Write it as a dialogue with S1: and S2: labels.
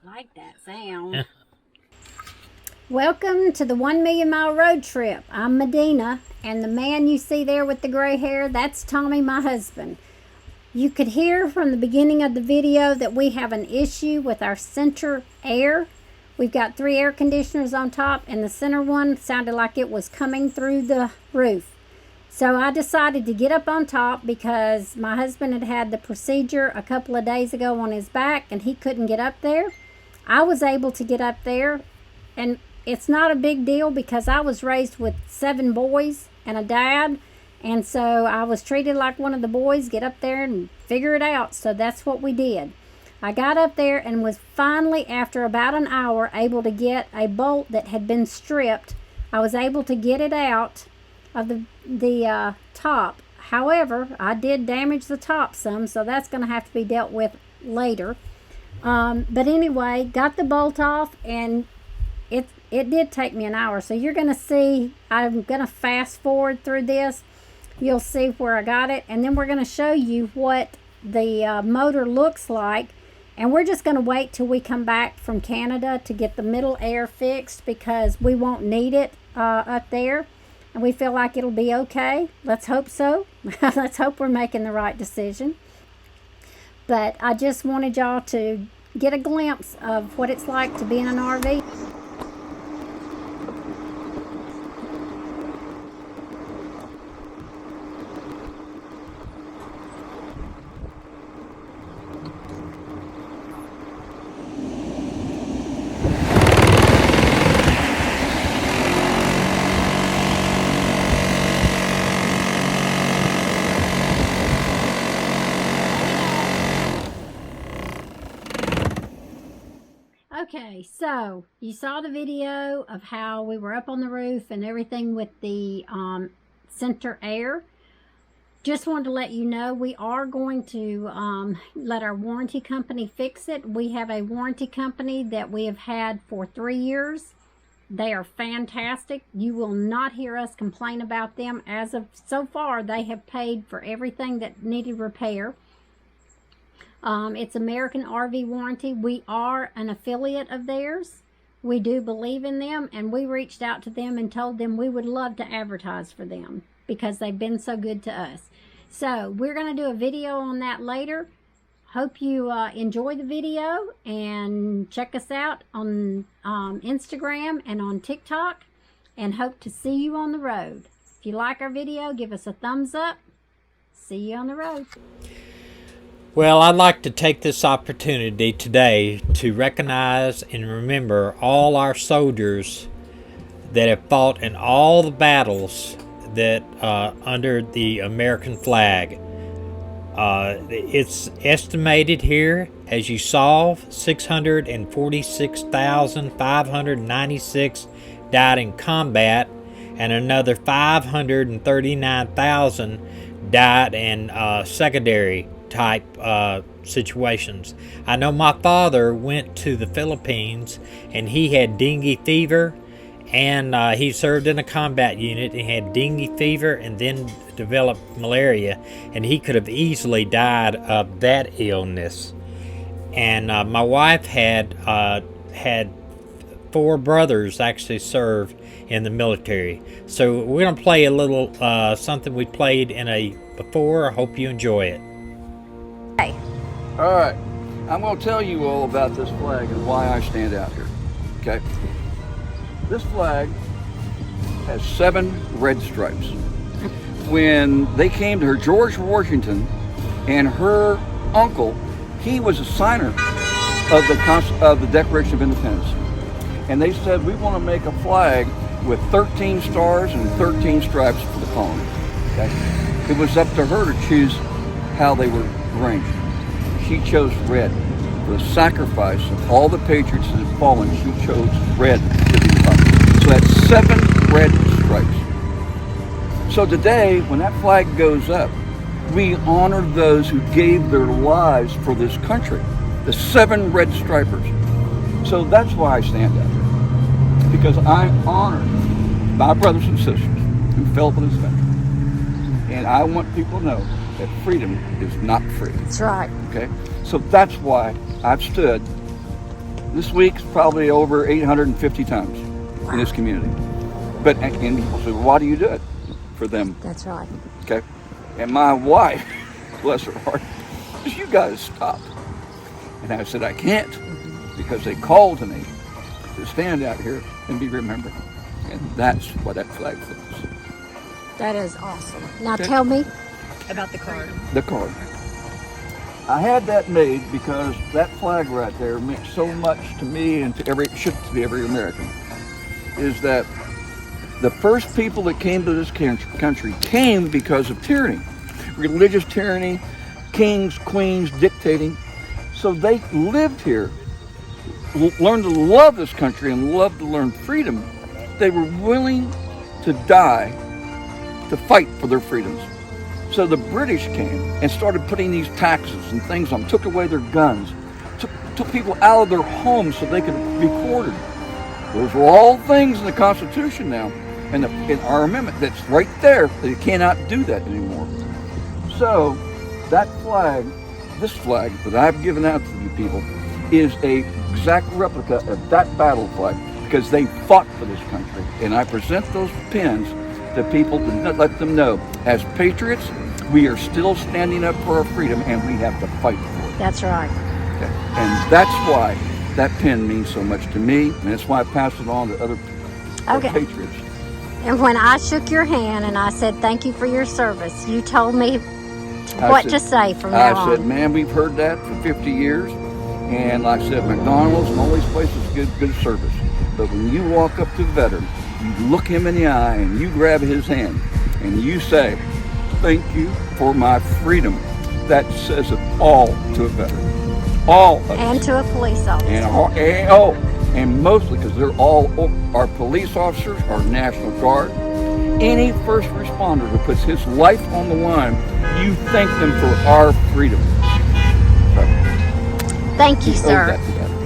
S1: don't like that sound.
S2: Welcome to the 1 Million Mile Road Trip. I'm Medina, and the man you see there with the gray hair, that's Tommy, my husband. You could hear from the beginning of the video that we have an issue with our center air. We've got 3 air conditioners on top, and the center one sounded like it was coming through the roof. So I decided to get up on top because my husband had had the procedure a couple of days ago on his back, and he couldn't get up there. I was able to get up there, and it's not a big deal because I was raised with 7 boys and a dad, and so I was treated like one of the boys. Get up there and figure it out. So that's what we did. I got up there and was finally, after about an hour, able to get a bolt that had been stripped. I was able to get it out of the top. However, I did damage the top some, so that's going to have to be dealt with later. But anyway, got the bolt off, and it did take me an hour. So you're going to see, I'm going to fast forward through this. You'll see where I got it, and then we're going to show you what the motor looks like. And we're just going to wait till we come back from Canada to get the middle air fixed because we won't need it up there. And we feel like it'll be okay. Let's hope so. Let's hope we're making the right decision. But I just wanted y'all to get a glimpse of what it's like to be in an RV. Okay, so you saw the video of how we were up on the roof and everything with the center air. Just wanted to let you know we are going to let our warranty company fix it. We have a warranty company that we have had for 3 years. They are fantastic. You will not hear us complain about them. As of so far, they have paid for everything that needed repair. It's American RV Warranty. We are an affiliate of theirs. We do believe in them, and we reached out to them and told them we would love to advertise for them because they've been so good to us. So we're going to do a video on that later. Hope you enjoy the video, and check us out on Instagram and on TikTok, and hope to see you on the road. If you like our video, give us a thumbs up. See you on the road.
S3: Well, I'd like to take this opportunity today to recognize and remember all our soldiers that have fought in all the battles that under the American flag. It's estimated here, as you saw, 646,596 died in combat, and another 539,000 died in secondary type situations. I know my father went to the Philippines and he had dengue fever, and he served in a combat unit and had dengue fever and then developed malaria, and he could have easily died of that illness. And my wife had 4 brothers actually served in the military. So we're going to play a little something we played before. I hope you enjoy it.
S4: All right, I'm going to tell you all about this flag and why I stand out here, okay? This flag has 7 red stripes. When they came to her, George Washington and her uncle, he was a signer of the Declaration of Independence. And they said, we want to make a flag with 13 stars and 13 stripes for the colony, okay? It was up to her to choose how they were arranged. She chose red. For the sacrifice of all the patriots that had fallen, she chose red to be up. So that's 7 red stripes. So today, when that flag goes up, we honor those who gave their lives for this country. The 7 red stripers. So that's why I stand out here. Because I honor my brothers and sisters who fell for this country. And I want people to know that freedom is not free.
S2: That's right.
S4: Okay? So that's why I've stood This week's probably over 850 times in this community. But and people say, well, why do you do it? For them.
S2: That's right.
S4: Okay. And my wife, bless her heart, says, you got to stop. And I said, I can't, because they called to me to stand out here and be remembered. And that's why that flag floats.
S2: That is awesome. Now
S4: Okay.
S2: tell me.
S1: About the card.
S4: The card. I had that made because that flag right there meant so much to me and to every American. Is that the first people that came to this country came because of tyranny, religious tyranny, kings, queens dictating. So they lived here, learned to love this country and loved to learn freedom. They were willing to die to fight for their freedoms. So the British came and started putting these taxes and things on them, took away their guns, took people out of their homes so they could be quartered. Those are all things in the Constitution now, and in our amendment that's right there, that you cannot do that anymore. So that flag, this flag that I've given out to you people, is a exact replica of that battle flag, because they fought for this country. And I present those pins to people to let them know, as patriots, we are still standing up for our freedom, and we have to fight for it.
S2: That's right.
S4: Okay. And that's why that pin means so much to me, and that's why I pass it on to other
S2: Okay.
S4: patriots.
S2: And when I shook your hand and I said thank you for your service, you told me what to say from now on.
S4: I said, man, we've heard that for 50 years. And like I said, McDonald's and all these places good service. But when you walk up to a veteran, you look him in the eye and you grab his hand and you say, thank you for my freedom. That says it all to a veteran. All of us.
S2: And to a police officer.
S4: And mostly because they're all our police officers, our National Guard, any first responder who puts his life on the line, you thank them for our freedom. So,
S2: Thank you,
S4: we owe
S2: sir.
S4: that to them.